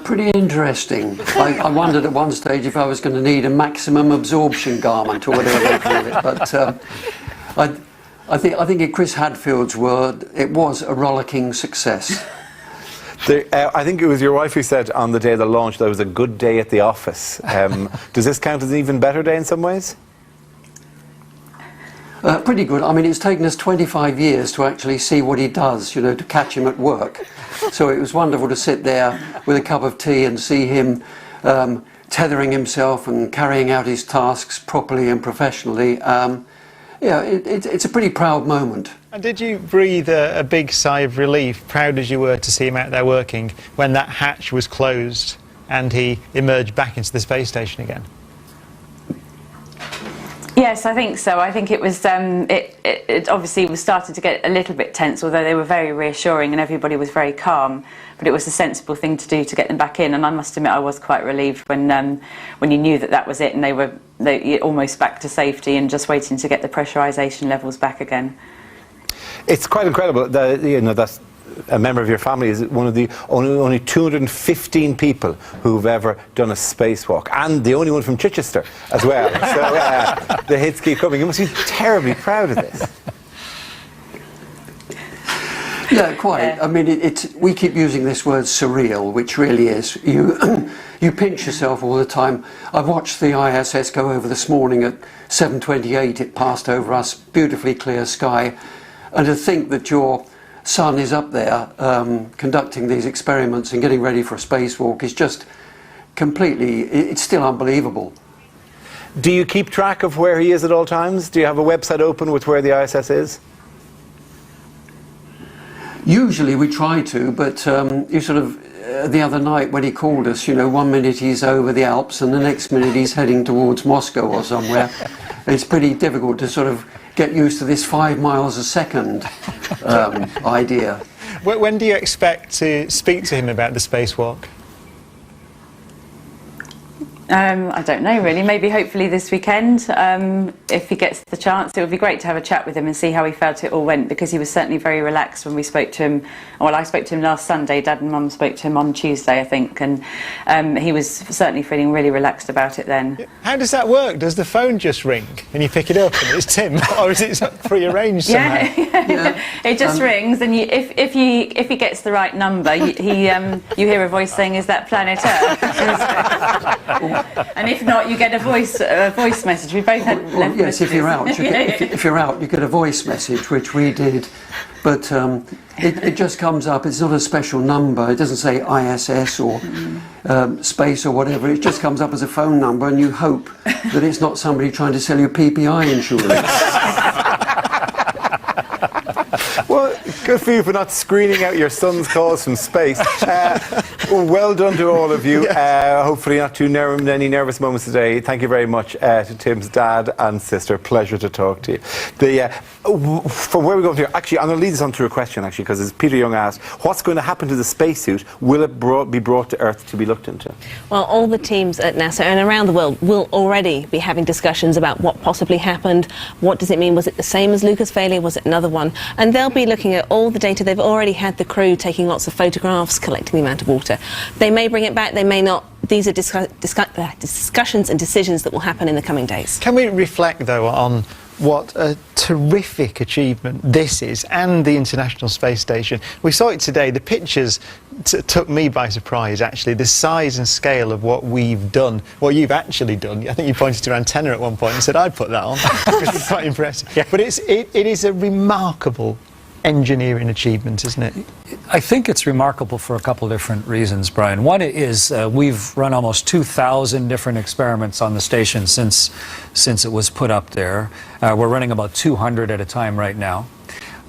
Pretty interesting. I wondered at one stage if I was going to need a maximum absorption garment or whatever they call it, but I think in Chris Hadfield's word, it was a rollicking success. I think it was your wife who said on the day of the launch that it was a good day at the office. Does this count as an even better day in some ways? Pretty good. I mean, it's taken us 25 years to actually see what he does, you know, to catch him at work. So it was wonderful to sit there with a cup of tea and see him tethering himself and carrying out his tasks properly and professionally. Yeah, it's a pretty proud moment. And did you breathe a big sigh of relief, proud as you were to see him out there working, when that hatch was closed and he emerged back into the space station again? Yes, I think so. I think it was, it obviously was starting to get a little bit tense, although they were very reassuring and everybody was very calm. But it was a sensible thing to do to get them back in, and I must admit I was quite relieved when you knew that was it and they were almost back to safety and just waiting to get the pressurisation levels back again. It's quite incredible. That's a member of your family is one of the only 215 people who've ever done a spacewalk, and the only one from Chichester as well. So the hits keep coming. You must be terribly proud of this. Yeah, quite. I mean, we keep using this word surreal, which really is. You pinch yourself all the time. I've watched the ISS go over this morning at 7:28. It passed over us, beautifully clear sky. And to think that your son is up there conducting these experiments and getting ready for a spacewalk is just completely, it's still unbelievable. Do you keep track of where he is at all times? Do you have a website open with where the ISS is? Usually we try to, but you sort of, the other night when he called us, 1 minute he's over the Alps and the next minute he's heading towards Moscow or somewhere. It's pretty difficult to sort of get used to this 5 miles a second idea. When do you expect to speak to him about the spacewalk? I don't know really, maybe hopefully this weekend, if he gets the chance. It would be great to have a chat with him and see how he felt it all went, because he was certainly very relaxed when we spoke to him. Well, I spoke to him last Sunday, Dad and Mum spoke to him on Tuesday I think, and he was certainly feeling really relaxed about it then. How does that work? Does the phone just ring and you pick it up and it's Tim, or is it pre-arranged somehow? Yeah. It just rings, and if he gets the right number, you hear a voice saying, "Is that planet Earth?" And if not, you get a voice message. We both had left yes, if you're out, if you're out, you get a voice message, which we did. But it just comes up. It's not a special number. It doesn't say ISS or space or whatever. It just comes up as a phone number, and you hope that it's not somebody trying to sell you PPI insurance. Well, good for you for not screening out your son's calls from space. Well done to all of you. Hopefully not any nervous moments today. Thank you very much to Tim's dad and sister. Pleasure to talk to you. From where we go from here, actually, I'm going to lead this on to a question, actually, because as Peter Young asked, what's going to happen to the spacesuit? Will it be brought to Earth to be looked into? Well, all the teams at NASA and around the world will already be having discussions about what possibly happened. What does it mean? Was it the same as Luca's failure? Was it another one? And they'll be looking at all the data. They've already had the crew taking lots of photographs, collecting the amount of water. They may bring it back, they may not. These are discussions and decisions that will happen in the coming days. Can we reflect, though, on what a terrific achievement this is, and the International Space Station? We saw it today. The pictures took me by surprise, actually. The size and scale of what we've done, what you've actually done. I think you pointed to your antenna at one point and said, I'd put that on. Which was quite impressive. Yeah. But it is a remarkable engineering achievement, isn't it? I think it's remarkable for a couple of different reasons, Brian. One is we've run almost 2,000 different experiments on the station since it was put up there. We're running about 200 at a time right now.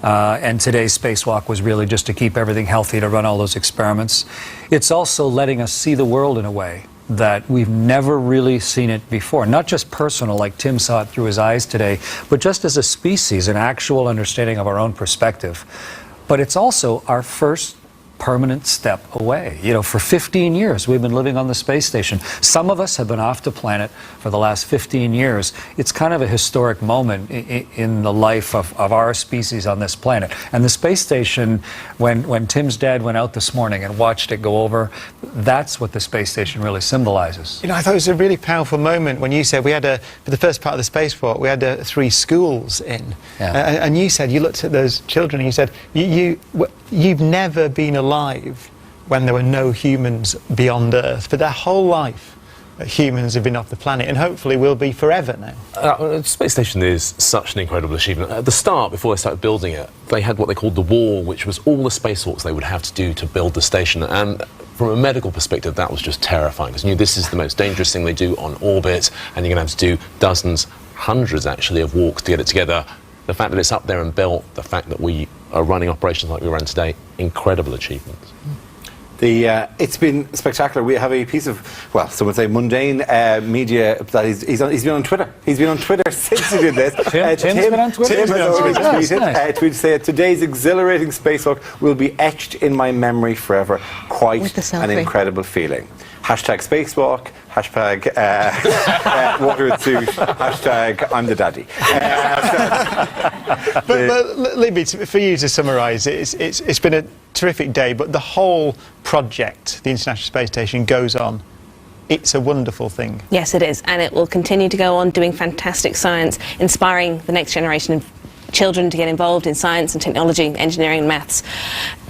And today's spacewalk was really just to keep everything healthy, to run all those experiments. It's also letting us see the world in a way that we've never really seen it before. Not just personal, like Tim saw it through his eyes today, but just as a species, an actual understanding of our own perspective. But it's also our first permanent step away. For 15 years we've been living on the space station. Some of us have been off the planet for the last 15 years. It's kind of a historic moment in the life of our species on this planet. And the space station, when Tim's dad went out this morning and watched it go over, that's what the space station really symbolizes. I thought it was a really powerful moment when you said we had for the first part of the spacewalk, we had 3 schools in. Yeah. And you said, you looked at those children and you said, you've never been alive when there were no humans beyond Earth. For their whole life, humans have been off the planet, and hopefully will be forever now. The space station is such an incredible achievement. At the start, before they started building it, they had what they called the wall, which was all the spacewalks they would have to do to build the station. And from a medical perspective, that was just terrifying, because you knew this is the most dangerous thing they do on orbit, and you're going to have to do dozens, hundreds actually, of walks to get it together. The fact that it's up there and built, the fact that we are running operations like we run today, incredible achievements. It's been spectacular. We have a piece of, well, some would say mundane media that he's been on Twitter. He's been on Twitter since he did this. Tim's been on Twitter? Tim has always tweeted. Tweeted say, today's exhilarating spacewalk will be etched in my memory forever. Quite an incredible feeling. Hashtag spacewalk, hashtag water suit, hashtag I'm the daddy. But Libby, for you to summarise, it's been a terrific day, but the whole project, the International Space Station, goes on. It's a wonderful thing. Yes, it is, and it will continue to go on doing fantastic science, inspiring the next generation of children to get involved in science and technology, engineering and maths.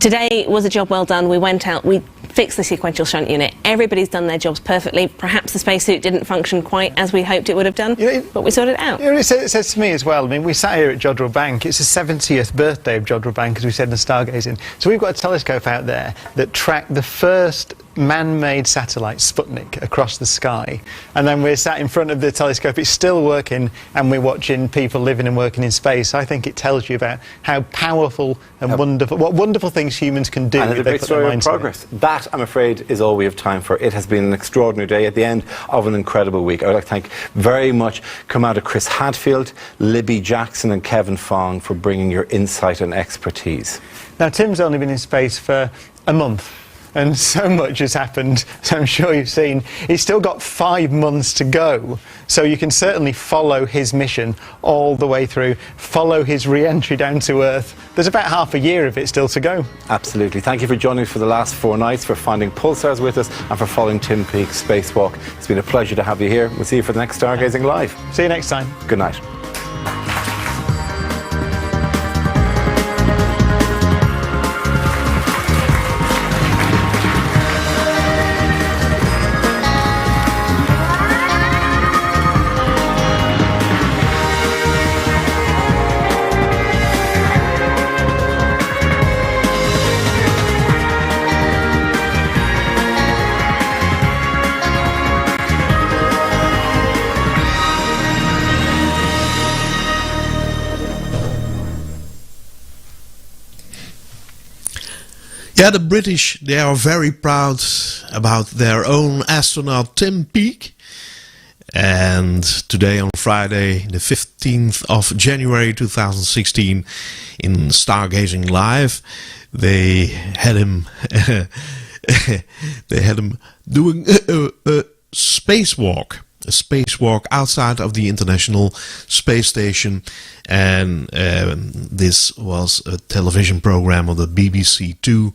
Today was a job well done. We went out, we fixed the sequential shunt unit. Everybody's done their jobs perfectly. Perhaps the spacesuit didn't function quite as we hoped it would have done, but we sorted it out. It says to me as well, I mean, we sat here at Jodrell Bank. It's the 70th birthday of Jodrell Bank, as we said in the stargazing. So we've got a telescope out there that tracked the first man-made satellite, Sputnik, across the sky. And then we're sat in front of the telescope. It's still working, and we're watching people living and working in space. I think it tells you about how powerful and wonderful, what wonderful things humans can do. And it's a great story of progress. That, I'm afraid, is all we have time for. It has been an extraordinary day at the end of an incredible week. I would like to thank very much Commander Chris Hadfield, Libby Jackson and Kevin Fong for bringing your insight and expertise. Now, Tim's only been in space for a month. And so much has happened, so I'm sure you've seen. He's still got 5 months to go, so you can certainly follow his mission all the way through, follow his re-entry down to Earth. There's about half a year of it still to go. Absolutely. Thank you for joining us for the last 4 nights, for finding pulsars with us, and for following Tim Peake's spacewalk. It's been a pleasure to have you here. We'll see you for the next Stargazing Live. See you next time. Good night. Yeah, the British, they are very proud about their own astronaut Tim Peake. And today on Friday, the 15th of January 2016, in Stargazing Live, they had him doing a spacewalk. A spacewalk outside of the International Space Station, and this was a television program on the BBC2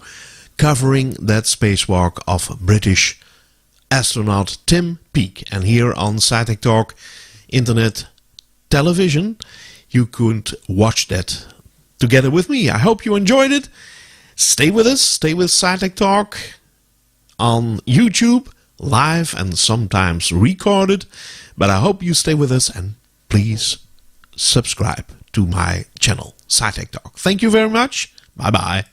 covering that spacewalk of British astronaut Tim Peake. And here on SciTech Talk Internet Television you could watch that together with me. I hope you enjoyed it. Stay with us, stay with SciTech Talk on YouTube, live and sometimes recorded, but I hope you stay with us, and please subscribe to my channel, SciTech Talk. Thank you very much. Bye bye.